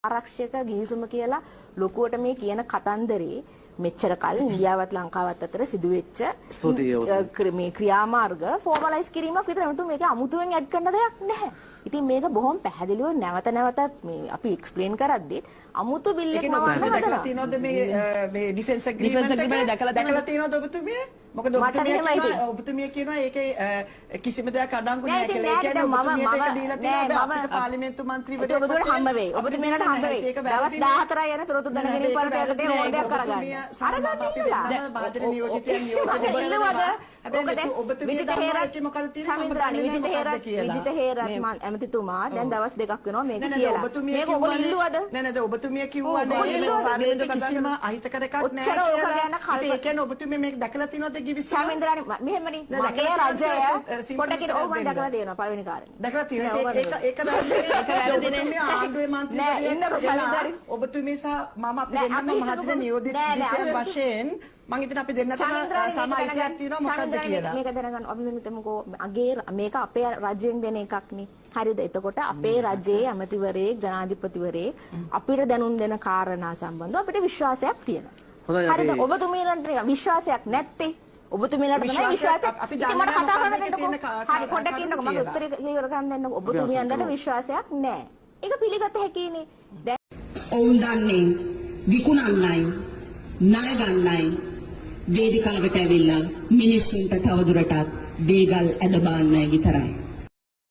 ආරක්ෂක ගිවිසුම කියලා ලොකුවට මේ කියන කතන්දරේ මෙච්චර කල් ඉන්දියාවත් ලංකාවත් අතර සිදුවෙච්ච මේ ක්‍රියාමාර්ග ෆෝමලයිස් කිරීමක් විතර නෙමෙයි මේක අමුතුවෙන් ඇඩ් කරන දෙයක් නැහැ. ඉතින් මේක බොහොම පැහැදිලිව නැවත නැවතත් මේ අපි එක්ස්ප්ලেইন කරද්දී අමුතු බිල් එකක් නවන්න දැකලා තියෙනවද මේ ඩිෆෙන්ස් ඇග්‍රීමන්ට් දැකලා තියෙනවද ඔබතුමිය? මොකද ඔබතුමිය කියනවා ඒකේ කිසිම දෙයක් අඩංගු නැහැ කියලා. ඒ කියන්නේ ඔබතුමියට ඒක දීලා තියෙනවා අපිට පාර්ලිමේන්තු මන්ත්‍රීවරයෙක්. ඔබතුමියට හම්බ වෙයි. ඔබතුමියට හම්බ වෙයි. දවස් 14යි යන තොරතුරු දැනගැනීම පළාතට දෙන ඕන දෙයක් කරගන්න. අරගන්න ඉන්නවා. භාජන නියෝජිතයන් නියෝජනය හැබැයි ඔබතුමිය දහේරත් මොකද තියෙන්නේ? විජිත හේරත් ඇමතිතුමා දැන් දවස් දෙකක් වෙනවා මේක කියලා. මේක ඔයගොල්ලෝ ඉල්ලුවද? නෑ ඔබතුමිය කිව්වනේ කිසිම අහිතකර එකක් නෑ කියලා. ඒ කියන්නේ ඔබතුමිය මේක දැකලා තියෙනවද කිවිසම? සමින්ද්‍රානි මෙහෙමනේ මගේ රජය පොඩකින් ඕව මම දැකලා තියෙනවා පළවෙනි කාරණේ. දැකලා තියෙනවා. ඒක වැරදි නේ. ආණ්ඩුවේ මන්ත්‍රීවරයෙක් ඔබතුමිය සහ මම අපි දෙන්නම මහජන නියෝජිතයන් වශයෙන් මම හිතන අපි දෙන්නටම සම අයිතියක් තියෙනවා මොකක්ද කියලා. මේක දැනගන්න අපි මෙතනකෝ අගේ මේක අපේ රජයෙන් දෙන එකක් නේ. හරිද? එතකොට අපේ රජයේ ඇමතිවරයෙක් ජනාධිපතිවරයෙක් අපිට දැනුම් දෙන කාරණා සම්බන්ධව අපිට විශ්වාසයක් තියෙනවා. හරිද? ඔබතුමීලන්ට විශ්වාසයක් නැත්තේ ඔබතුමීලට තමයි විශ්වාසයක්. අපි මට කතා කරන්න දෙන්නකෝ. හරි පොඩ්ඩක් ඉන්නකෝ මම උත්තර ක්ලියර් කරන්න දෙන්නකෝ. ඔබතුමියන්ට විශ්වාසයක් නැහැ. ඒක පිළිගත හැකිනේ. දැන් ඔවුන් දන්නේ විකුණන්නයි ණය ගන්නයි වේදිකාවට ඇවිල්ලා මිනිස්සුන්ට තවදුරටත් වේගල් ඇද බාන්නයි විතරයි.